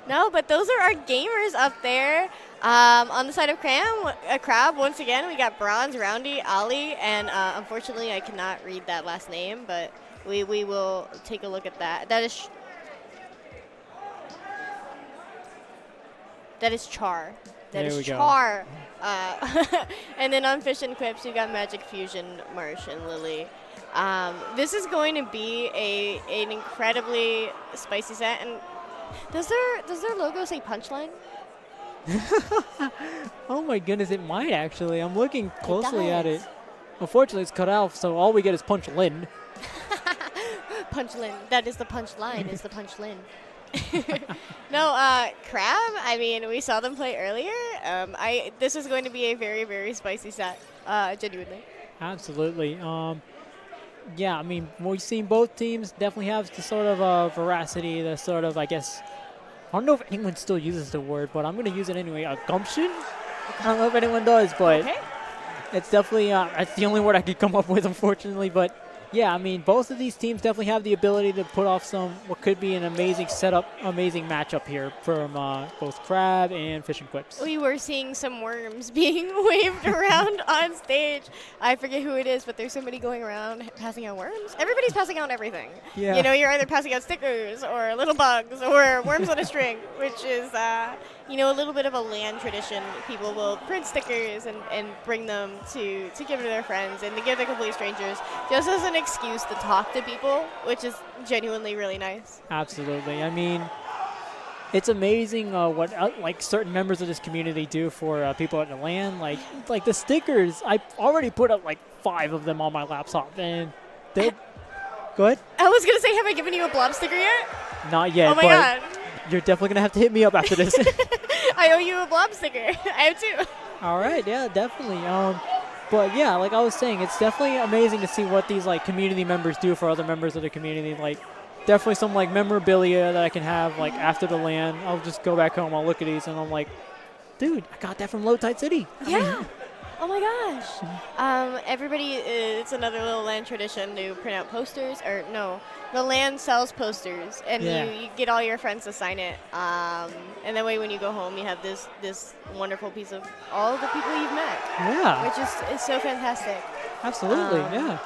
No, but those are our gamers up there. On the side of Crab, once again, we got Bronze, Roundy, Ali, and unfortunately, I cannot read that last name, but we will take a look at that. That is Char. That There is we go. Char. And then on Fish and Quips, we got Magic Fusion, Marsh, and Lily. This is going to be an incredibly spicy set. And does their logo say Punchline? Oh my goodness, it might actually. I'm looking closely at it. does. Unfortunately, it's cut out, so all we get is Punch Lin. Punchlin. That is the punchline. Is the Punchlin. No, Crab. I mean, we saw them play earlier. This is going to be a very, very spicy set. Genuinely. Absolutely. Yeah, I mean, we've seen both teams definitely have the sort of veracity, the sort of, I guess, I don't know if anyone still uses the word, but I'm going to use it anyway. Gumption? I don't know if anyone does, but Okay. it's definitely, that's the only word I could come up with, unfortunately. But yeah, I mean, both of these teams definitely have the ability to put off what could be an amazing setup, amazing matchup here from both Crab and Fish and Quips. We were seeing some worms being waved around on stage. I forget who it is, but there's somebody going around passing out worms. Everybody's passing out everything. Yeah. You know, you're either passing out stickers or little bugs or worms on a string, which is, you know, a little bit of a LAN tradition. People will print stickers and bring them to give to their friends and to give to complete strangers just as an excuse to talk to people, which is genuinely really nice. Absolutely. I mean, it's amazing what like certain members of this community do for people at the LAN. Like the stickers, I already put up like 5 of them on my laptop, and they. Go ahead. I was gonna say, have I given you a blob sticker yet? Not yet. Oh my but god. You're definitely gonna have to hit me up after this. I owe you a blob sticker. I have 2. All right. Yeah, definitely. But yeah, like I was saying, it's definitely amazing to see what these like community members do for other members of the community. Like, definitely some like memorabilia that I can have like after the LAN. I'll just go back home. I'll look at these and I'm like, dude, I got that from Low Tide City. Yeah. Oh my gosh. Everybody, it's another little LAN tradition to print out posters, or no, the LAN sells posters, and Yeah. you get all your friends to sign it. And that way when you go home, you have this wonderful piece of all the people you've met, Yeah. which is so fantastic. Absolutely. Um, Yeah.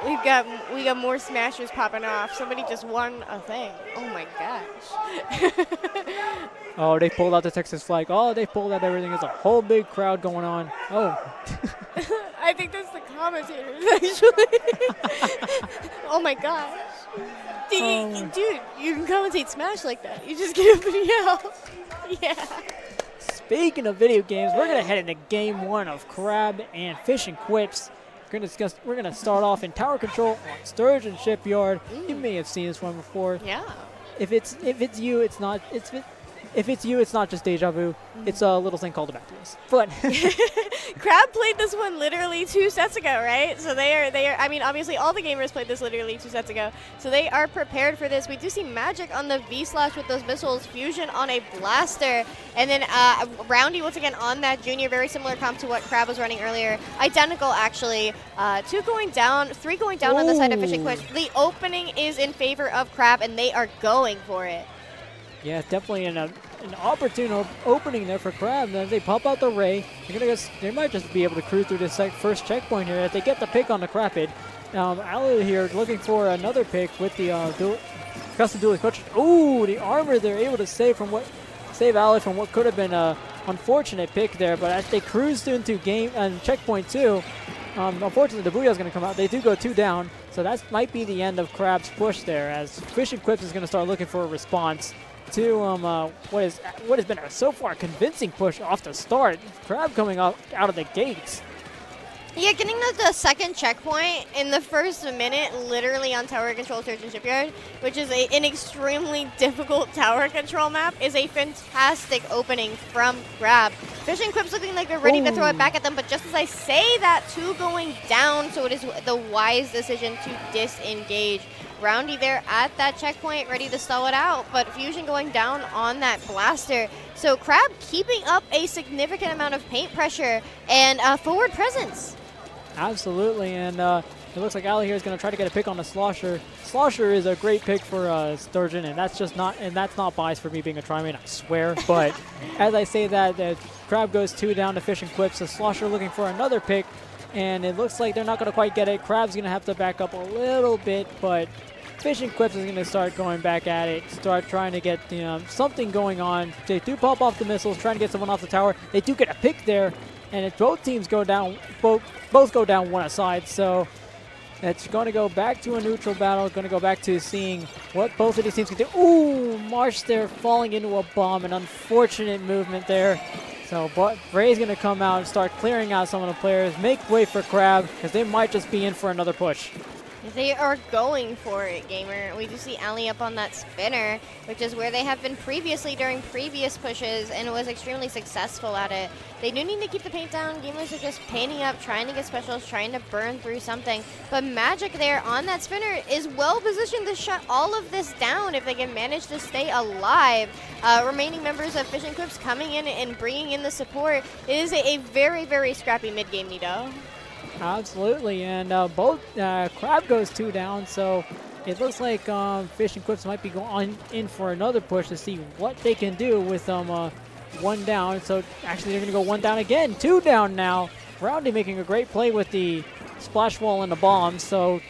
We got more smashers popping off. Somebody just won a thing. Oh my gosh. Oh, they pulled out the Texas flag. Oh, they pulled out everything. There's a whole big crowd going on. Oh. I think that's the commentators, actually. Oh my gosh. Dude, you can commentate Smash like that. You just get up and yell. Yeah. Speaking of video games, we're going to head into game 1 of Crab and Fish and Quips. We're gonna start off in tower control on Sturgeon Shipyard. You may have seen this one before. Yeah. If it's you, it's not. If it's you, it's not just deja vu. It's a little thing called a back to us. But Crab played this one literally 2 sets ago, right? So they are. I mean, obviously all the gamers played this literally 2 sets ago. So they are prepared for this. We do see Magic on the V-Slash with those missiles, Fusion on a blaster, and then Roundy once again on that Junior, very similar comp to what Crab was running earlier. Identical actually. 2 going down, 3 going down on the side of Fish and Quips. The opening is in favor of Crab, and they are going for it. yeah, definitely an opportune opening there for Crab. And as they pop out the Ray, they might just be able to cruise through this first checkpoint here as they get the pick on the Crapid. Ali here looking for another pick with the custom duelist coach. Ooh, the armor they're able to save Ali from what could have been a unfortunate pick there. But as they cruised into checkpoint 2, unfortunately the Booyah is going to come out. They do go 2 down, so that might be the end of Crab's push there as Fish and Quips is going to start looking for a response to what has been a so far convincing push off the start. Crab coming out of the gates. Yeah, getting the second checkpoint in the first minute, literally on tower control Sturgeon Shipyard, which is an extremely difficult tower control map, is a fantastic opening from Crab. Fish and Quips looking like they're ready to throw it back at them, but just as I say that, 2 going down, so it is the wise decision to disengage. Roundy there at that checkpoint, ready to stall it out, but Fusion going down on that blaster. So Crab keeping up a significant amount of paint pressure and forward presence. Absolutely, and It looks like Ali here is going to try to get a pick on the Slosher. Slosher is a great pick for Sturgeon, and that's not biased for me being a Tri-Main, I swear. But as I say that, the Crab goes 2 down to Fish and Quips. The Slosher looking for another pick, and it looks like they're not going to quite get it. Crab's going to have to back up a little bit, but Fish and Quips is going to start going back at it, start trying to get something going on. They do pop off the missiles, trying to get someone off the tower. They do get a pick there, and if both teams go down, both go down one aside. So it's going to go back to a neutral battle. Going to go back to seeing what both of these teams can do. Ooh, Marsh there falling into a bomb. An unfortunate movement there. So Ray's going to come out and start clearing out some of the players. Make way for Crab, because they might just be in for another push. They are going for it, Gamer. We do see Ali up on that spinner, which is where they have been previously during previous pushes and was extremely successful at it. They do need to keep the paint down. Gamers are just painting up, trying to get specials, trying to burn through something. But Magic there on that spinner is well positioned to shut all of this down if they can manage to stay alive. Remaining members of Fish and Quips coming in and bringing in the support. It is a very, very scrappy mid-game, Nito. Absolutely, and both Crab goes 2 down, so it looks like Fish and Quips might be going in for another push to see what they can do with 1 down. So actually they're going to go 1 down again, 2 down now. Roundy making a great play with the splash wall and the bomb. So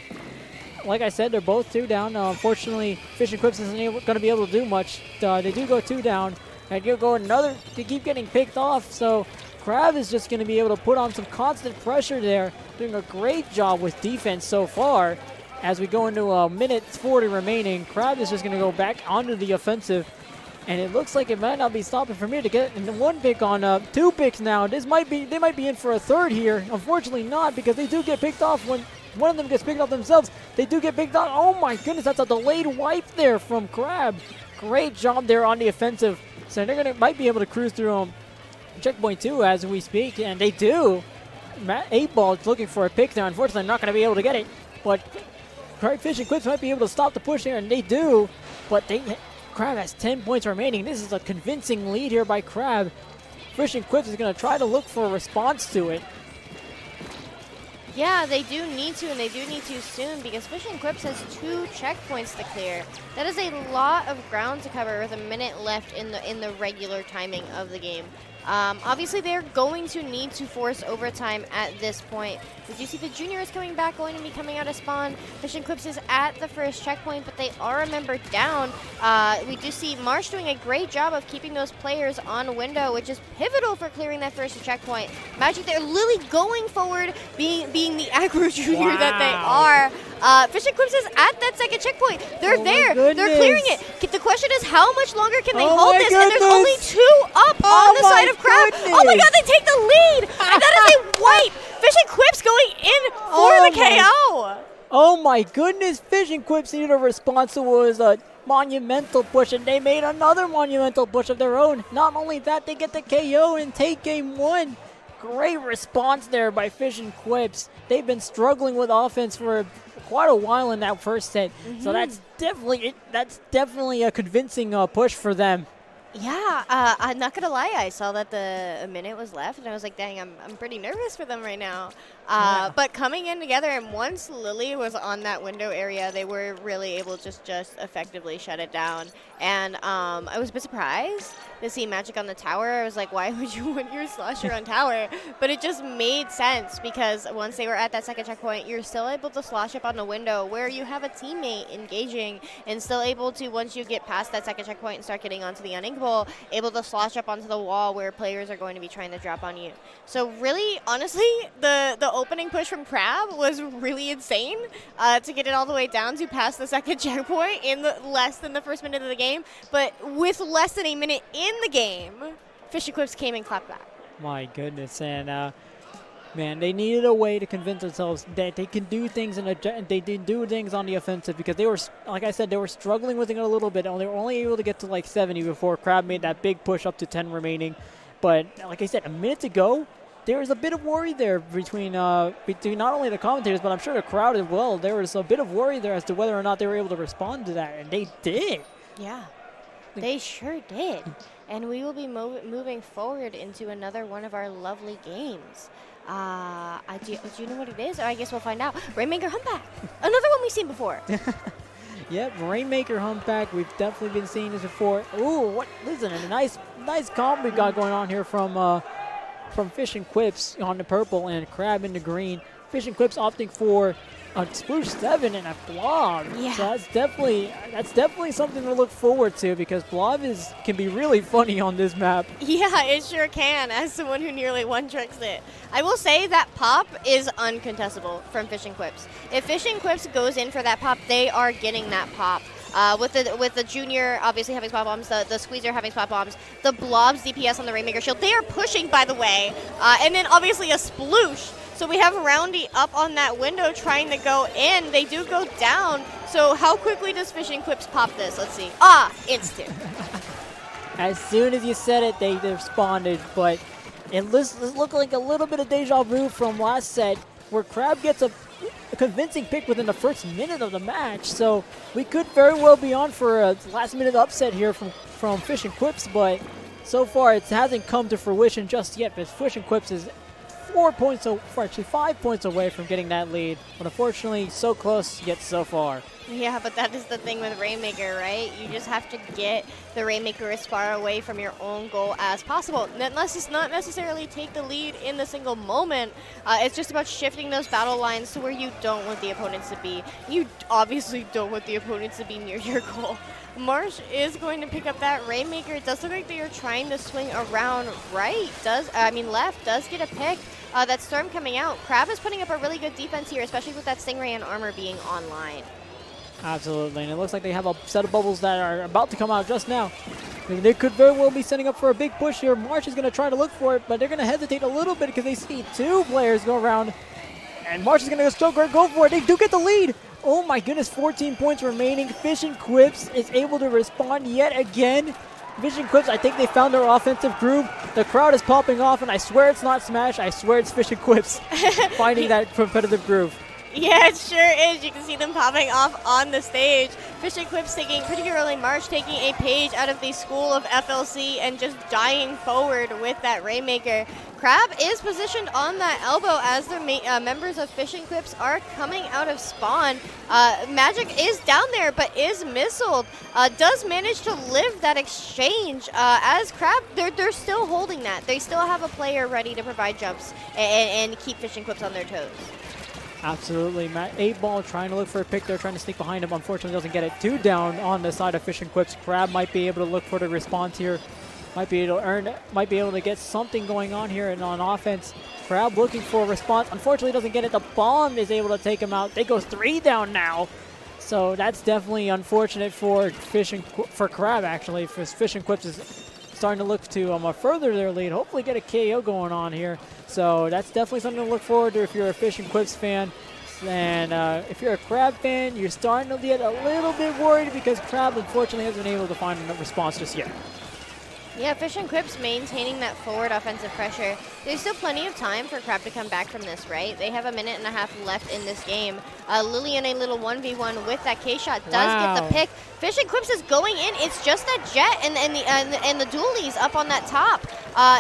like I said, they're both 2 down. Unfortunately, Fish and Quips isn't going to be able to do much. They do go 2 down, and you go another. They keep getting picked off, so Crab is just going to be able to put on some constant pressure there, doing a great job with defense so far. As we go into a minute 40 remaining, Crab is just going to go back onto the offensive, and it looks like it might not be stopping from here to get in 1 pick on 2 picks now. They might be in for a 3rd here. Unfortunately not, because they do get picked off when one of them gets picked off themselves. They do get picked off. Oh my goodness, that's a delayed wipe there from Crab. Great job there on the offensive. So they're might be able to cruise through checkpoint 2 as we speak, and they do. 8Ball is looking for a pick there. Unfortunately, not going to be able to get it, but Fish and Quips might be able to stop the push here, and they do. But Crab has 10 points remaining. This is a convincing lead here by Crab. Fish and Quips is going to try to look for a response to it. Yeah, they do need to, and they do need to soon, because Fish and Quips has 2 checkpoints to clear. That is a lot of ground to cover with a minute left in the regular timing of the game. Obviously, they're going to need to force overtime at this point. Did you see the juniors coming back, going to be coming out of spawn? Fish and Quips is at the first checkpoint, but they are a member down. We do see Marsh doing a great job of keeping those players on window, which is pivotal for clearing that first checkpoint. Magic there, Lily going forward, being the aggro junior that they are. Fish and Quips is at that second checkpoint. They're there. They're clearing it. The question is, how much longer can they hold this? And there's only 2 up on the side of Crab. Oh my god, they take the lead! And that is a wipe! Fish and Quips going in for the KO! Oh my goodness, Fish and Quips needed a response. It was a monumental push, and they made another monumental push of their own. Not only that, they get the KO and take game 1. Great response there by Fish and Quips. They've been struggling with offense for quite a while in that first set. So that's definitely a convincing push for them. Yeah, I'm not gonna lie. I saw that a minute was left, and I was like, "Dang, I'm pretty nervous for them right now." But coming in together, and once Lily was on that window area, they were really able to just effectively shut it down. And I was a bit surprised to see Magic on the tower. I was like, "Why would you want your Slosher on tower?" But it just made sense, because once they were at that second checkpoint, you're still able to slosh up on the window where you have a teammate engaging, and still able to, once you get past that second checkpoint and start getting onto the uninkable, able to slosh up onto the wall where players are going to be trying to drop on you. So really, honestly, the opening push from Crab was really insane to get it all the way down to past the second checkpoint in less than the first minute of the game. But with less than a minute in the game, Fish and Quips came and clapped back. My goodness, and man, they needed a way to convince themselves that they can do things they did do things on the offensive, because they were, like I said, they were struggling with it a little bit, and they were only able to get to like 70 before Crab made that big push up to 10 remaining. But like I said, a minute to go, there was a bit of worry there between not only the commentators, but I'm sure the crowd as well. There was a bit of worry there as to whether or not they were able to respond to that, and they did. Yeah, they sure did. And we will be moving forward into another one of our lovely games. Do you know what it is? Or I guess we'll find out. Rainmaker Humpback. Another one we've seen before. Yep, Rainmaker Humpback. We've definitely been seeing this before. Ooh, what? Listen, a nice combo we got going on here from Fish and Quips on the purple and Crab in the green. Fish and Quips opting for a Sploosh 7 and a Blob. Yeah. So that's definitely something to look forward to because Blob can be really funny on this map. Yeah, it sure can, as someone who nearly one-tricks it. I will say that pop is uncontestable from Fish and Quips. If Fish and Quips goes in for that pop, they are getting that pop. With the Junior obviously having spot bombs, the Squeezer having spot bombs, the Blob's DPS on the Rainmaker Shield, they are pushing, by the way, and then obviously a Sploosh. So we have Roundy up on that window trying to go in. They do go down. So how quickly does Fish and Quips pop this? Let's see. Instant. As soon as you said it, they responded, but it looked like a little bit of deja vu from last set where Crab gets a convincing pick within the first minute of the match. So we could very well be on for a last-minute upset here from Fish and Quips, but so far it hasn't come to fruition just yet. But Fish and Quips is 5 points away from getting that lead, but unfortunately so close yet so far. Yeah, but that is the thing with Rainmaker, right? You just have to get the Rainmaker as far away from your own goal as possible. Unless it's not necessarily take the lead in the single moment. It's just about shifting those battle lines to where you don't want the opponents to be. You obviously don't want the opponents to be near your goal. Marsh is going to pick up that Rainmaker. It does look like they are trying to swing around left. Does get a pick. That Storm coming out. Crab is putting up a really good defense here, especially with that Stingray and armor being online. Absolutely, and it looks like they have a set of bubbles that are about to come out just now. They could very well be setting up for a big push here. Marsh is going to try to look for it, but they're going to hesitate a little bit because they see two players go around. And Marsh is going to go for it. They do get the lead. Oh my goodness, 14 points remaining. Fish and Quips is able to respond yet again. Fish and Quips, I think they found their offensive groove. The crowd is popping off, and I swear it's not Smash. I swear it's Fish and Quips finding that competitive groove. Yeah, it sure is. You can see them popping off on the stage. Fish and Quips particularly Marsh, taking a page out of the school of FLC and just dying forward with that Rainmaker. Crab is positioned on that elbow as the members of Fish and Quips are coming out of spawn. Magic is down there, but is missiled. Does manage to live that exchange. As Crab, they're still holding that. They still have a player ready to provide jumps and keep Fish and Quips on their toes. Absolutely. 8Ball trying to look for a pick there, trying to sneak behind him. Unfortunately, doesn't get it. 2 down on the side of Fish and Quips. Crab might be able to look for the response here. Might be able to get something going on here and on offense. Crab looking for a response. Unfortunately, doesn't get it. The bomb is able to take him out. They go 3 down now. So that's definitely unfortunate for Crab, actually. For Fish and Quips is starting to look to further their lead, hopefully get a KO going on here. So that's definitely something to look forward to if you're a Fish and Quips fan. And if you're a Crab fan, you're starting to get a little bit worried because Crab unfortunately hasn't been able to find a response just yet. Yeah, Fish and Quips maintaining that forward offensive pressure. There's still plenty of time for Crab to come back from this, right? They have a minute and a half left in this game. Lily in a little 1v1 with that K-shot does get the pick. Fish and Quips is going in. It's just that Jet and the dualies up on that top.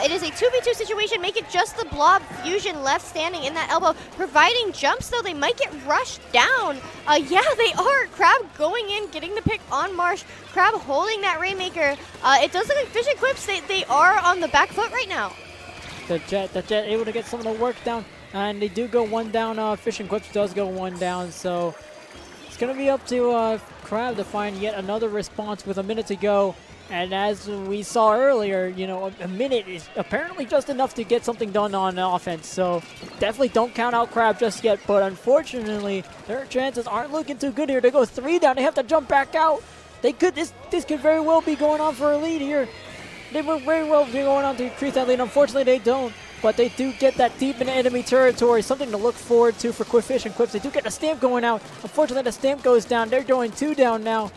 It is a 2v2 situation. Make it just the Blob Fusion left standing in that elbow. Providing jumps, though, they might get rushed down. Yeah, they are. Crab going in, getting the pick on Marsh. Crab holding that Rainmaker. It does look like Fish and Quips, they are on the back foot right now. The Jet able to get some of the work down. And they do go 1 down. Fish and Quips does go 1 down. So it's going to be up to Crab to find yet another response with a minute to go. And as we saw earlier, you know, a minute is apparently just enough to get something done on offense. So definitely don't count out Crab just yet. But unfortunately, their chances aren't looking too good here. They go 3 down. They have to jump back out. This could very well be going on for a lead here. They will very well be going on to increase that lead. Unfortunately, they don't. But they do get that deep in enemy territory. Something to look forward to for Fish and Quips. They do get the stamp going out. Unfortunately, the stamp goes down. They're going 2 down now.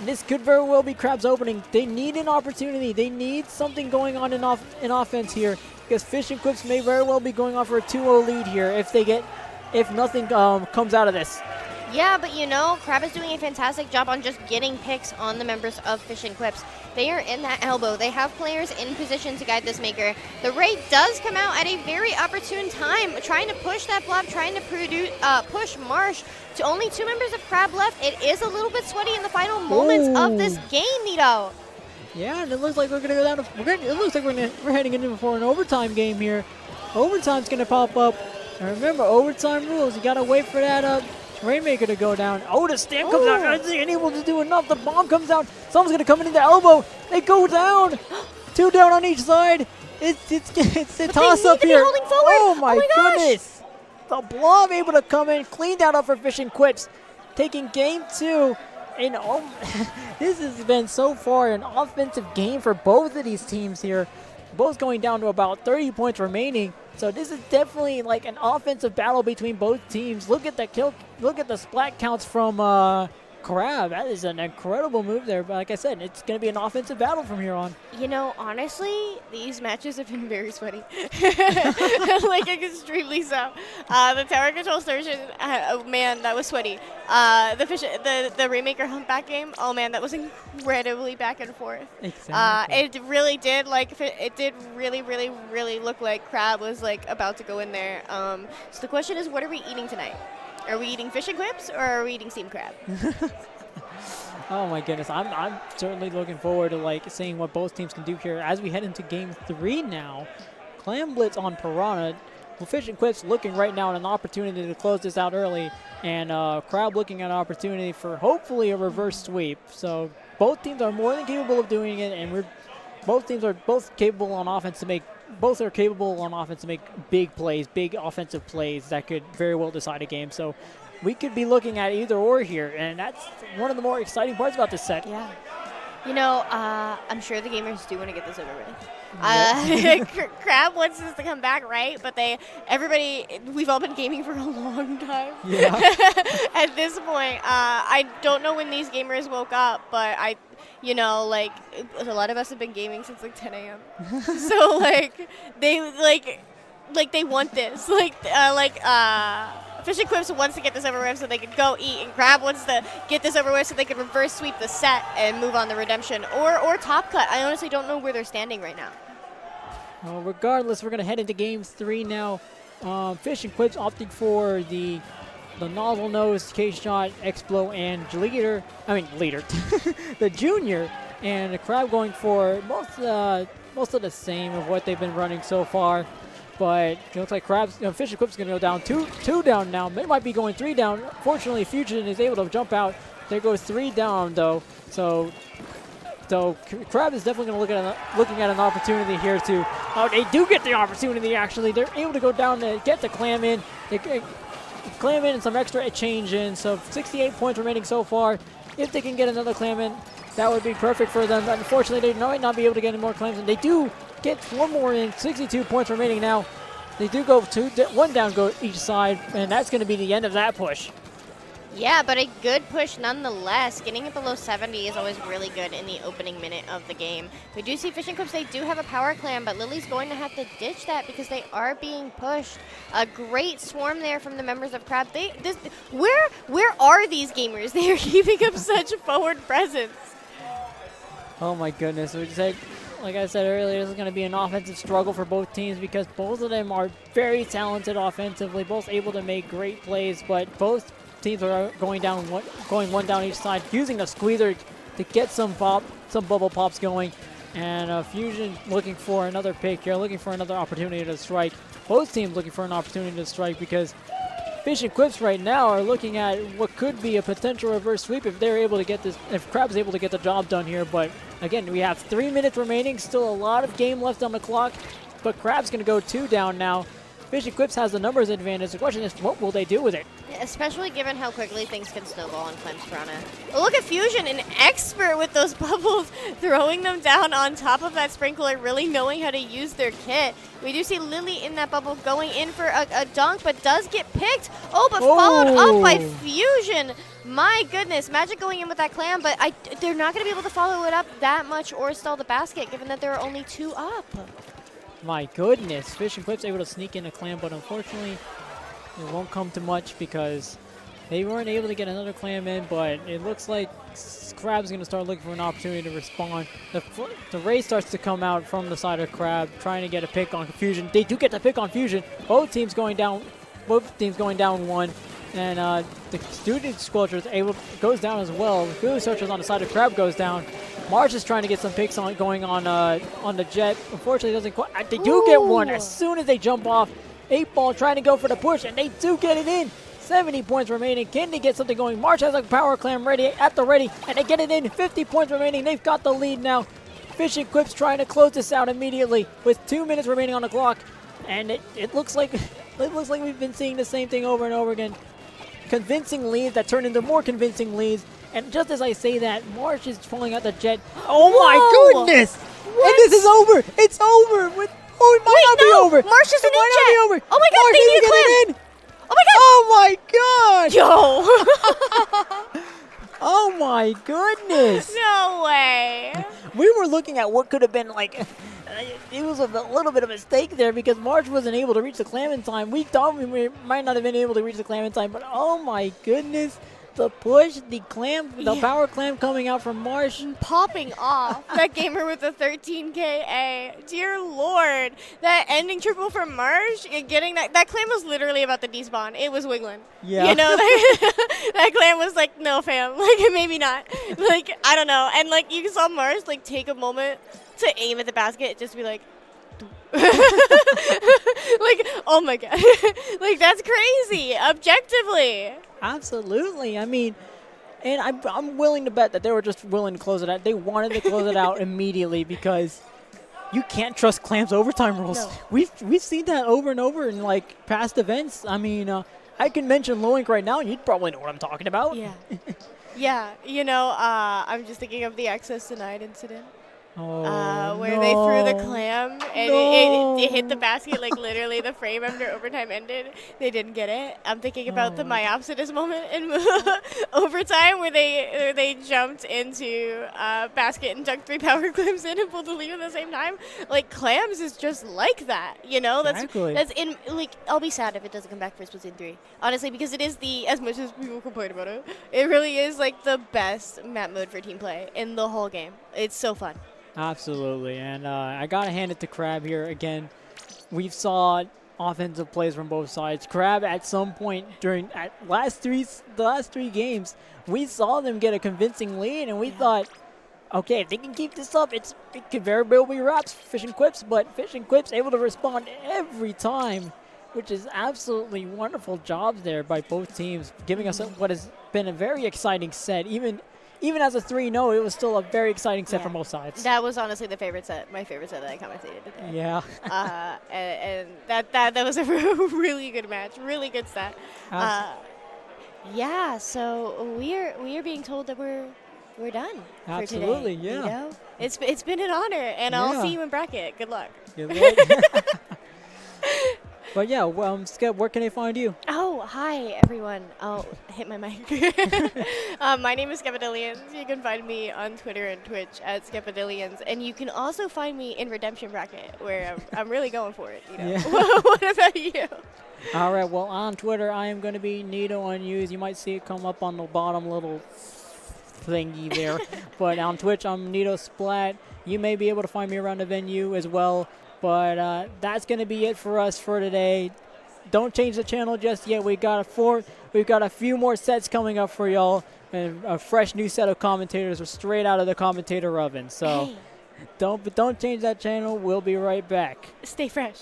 This could very well be Crab's opening. They need an opportunity. They need something going on in offense here. Because Fish and Quips may very well be going off for a 2-0 lead here if nothing comes out of this. Yeah, but you know, Crab is doing a fantastic job on just getting picks on the members of Fish and Quips. They are in that elbow. They have players in position to guide this Maker. The Ray does come out at a very opportune time, trying to push that blob, trying to push Marsh to only 2 members of Crab left. It is a little bit sweaty in the final moments of this game, Nito. Yeah, and it looks like we're gonna go down to. It looks like we're heading into for an overtime game here. Overtime's gonna pop up. And remember, overtime rules. You gotta wait for that Rainmaker to go down. Oh, the stamp comes out. Unable to do enough. The bomb comes out. Someone's gonna come in the elbow. They go down. 2 down on each side. It's a toss up here. Oh my goodness! The blob able to come in, clean that up for Fish and Quips, taking game 2. And this has been so far an offensive game for both of these teams here. Both going down to about 30 points remaining. So this is definitely like an offensive battle between both teams. Look at the splat counts from Crab. That is an incredible move there. But like I said, it's going to be an offensive battle from here on. You know, honestly, these matches have been very sweaty. Like, extremely so. The tower control surgeon, oh man, that was sweaty. The Rainmaker humpback game, oh man, that was incredibly back and forth. Exactly. It really did, like, it did really, really, really look like Crab was, like, about to go in there. So the question is, what are we eating tonight? Are we eating fish and quips, or are we eating steamed crab? Oh my goodness, I'm certainly looking forward to like seeing what both teams can do here as we head into game 3 now. Clam Blitz on Piranha. Well, Fish and Quips looking right now at an opportunity to close this out early, and Crab looking at an opportunity for hopefully a reverse sweep. So both teams are more than capable of doing it, and both teams are capable on offense to make. Both are capable on offense to make big plays, big offensive plays that could very well decide a game. So we could be looking at either or here, and that's one of the more exciting parts about this set. Yeah. You know, I'm sure the gamers do want to get this over with. Crab wants this to come back, right? But we've all been gaming for a long time. Yeah. At this point, I don't know when these gamers woke up, but a lot of us have been gaming since like 10 a.m. So they want this. Fish and Quips wants to get this over with so they can go eat, and Crab wants to get this over with so they can reverse sweep the set and move on to redemption or top cut. I honestly don't know where they're standing right now. Well, regardless, we're going to head into game 3 now. Fish and Quips opting for the nozzle nose, K-Shot, Explo, and leader, the junior, and the Crab going for most of the same of what they've been running so far. But it looks like Fish and Quips going to go down. Two down now. They might be going 3 down. Fortunately, Fusion is able to jump out. There goes 3 down, though. So Crab is definitely going to looking at an opportunity here to. Oh, they do get the opportunity, actually. They're able to go down to get the clam in. Clam in and some extra change in. So 68 points remaining so far. If they can get another clam in, that would be perfect for them. But unfortunately, they might not be able to get any more clams in. They do get 1 more in. 62 points remaining now. They do go 1 down go each side, and that's going to be the end of that push. Yeah, but a good push nonetheless. Getting it below 70 is always really good in the opening minute of the game. We do see Fish and Quips, they do have a power clam, but Lily's going to have to ditch that because they are being pushed. A great swarm there from the members of Crab. Where are these gamers? They are keeping up such forward presence. Oh my goodness. Like I said earlier, this is going to be an offensive struggle for both teams because both of them are very talented offensively, both able to make great plays, but both teams are going 1 down each side, using a squeezer to get some bubble pops going. And Fusion looking for another pick here, looking for another opportunity to strike. Both teams looking for an opportunity to strike because Fish and Quips right now are looking at what could be a potential reverse sweep if they're able to get this, if Crab's able to get the job done here. But again, we have 3 minutes remaining, still a lot of game left on the clock, but Crab's going to go 2 down now. Fish and Quips has the numbers advantage. The question is, what will they do with it? Especially given how quickly things can snowball in Clem's Piranha. Oh, look at Fusion, an expert with those bubbles, throwing them down on top of that sprinkler, really knowing how to use their kit. We do see Lily in that bubble going in for a dunk, but does get picked. Oh, but followed up by Fusion. My goodness, Magic going in with that clam, but they're not going to be able to follow it up that much or stall the basket, given that there are only 2 up. My goodness, Fish and Quips able to sneak in a clam, but unfortunately, it won't come to much because They weren't able to get another clam in, but it looks like Crab's going to start looking for an opportunity to respond. The Ray starts to come out from the side of Crab, trying to get a pick on Fusion. They do get the pick on Fusion. Both teams going down one. And the Student Squelcher goes down as well. The Fusion Searchers on the side of Crab goes down. Marsh is trying to get some picks going on the Jet. Unfortunately, doesn't quite. They do get one as soon as they jump off. 8-Ball trying to go for the push, and they do get it in. 70 points remaining. Can they get something going? March has a power clam at the ready, and they get it in. 50 points remaining. They've got the lead now. Fish and Quips trying to close this out immediately with 2 minutes remaining on the clock. And it looks like we've been seeing the same thing over and over again. Convincing leads that turn into more convincing leads. And just as I say that, Marsh is pulling out the Jet. Oh my goodness! What? And this is over. It's over. It might not be over. Marsh is in Jet. Over. Oh my god, they need a clam. Oh my god! Yo! Oh my goodness! No way! We were looking at what could have been like. It was a little bit of a mistake there because March wasn't able to reach the clam in time. We thought we might not have been able to reach the clam in time, but oh my goodness. The push, the power clam coming out from Marsh. Popping off. That gamer with the 13K. Dear Lord. That ending triple from Marsh, getting that clam was literally about to despawn. It was wiggling. Yeah. You know, that clam was like, no fam. Like, maybe not. Like, I don't know. And like, you saw Marsh like take a moment to aim at the basket, just be like, like, oh my god. Like, that's crazy, objectively. Absolutely. I mean, and I'm willing to bet that they were just willing to close it out. They wanted to close it out immediately because you can't trust Clam's overtime rules. No. We've seen that over and over in like past events. I mean, I can mention Loink right now, and you'd probably know what I'm talking about. Yeah. Yeah. You know, I'm just thinking of the access denied incident. Where they threw the clam and it hit the basket like literally the frame after overtime ended. They didn't get it. I'm thinking about the Myopsidus moment in overtime where they jumped into basket and dunked 3 power clams in and pulled the lead at the same time. Like, clams is just like that, you know? That's in, like, I'll be sad if it doesn't come back for Splatoon 3. Honestly, because it is as much as people complain about it, it really is like the best map mode for team play in the whole game. It's so fun. Absolutely, and I gotta hand it to Crab here again. We've saw offensive plays from both sides. Crab at some point during the last three games, we saw them get a convincing lead, and we thought, okay, if they can keep this up, it could very well be wraps for Fish and Quips. But Fish and Quips able to respond every time, which is absolutely wonderful jobs there by both teams, giving us what has been a very exciting set. Even as a 3-0, it was still a very exciting set from both sides. That was honestly my favorite set that I commentated today. Yeah. And that was a really good match, really good set. Yeah, so we are being told that we're done for today. Absolutely, yeah. You know? It's been an honor, and I'll see you in bracket. Good luck. Good luck. But yeah, Skep, where can they find you? Oh, hi, everyone. I'll hit my mic. My name is Skepadillions. You can find me on Twitter and Twitch at Skepadillions. And you can also find me in Redemption Bracket, where I'm really going for it. You know? Yeah. What about you? All right, well, on Twitter, I am going to be Nito Unused. You might see it come up on the bottom little thingy there. But on Twitch, I'm Nito Splat. You may be able to find me around the venue as well. But that's going to be it for us for today. Don't change the channel just yet. We've got a few more sets coming up for y'all, and a fresh new set of commentators are straight out of the commentator oven. So don't change that channel. We'll be right back. Stay fresh.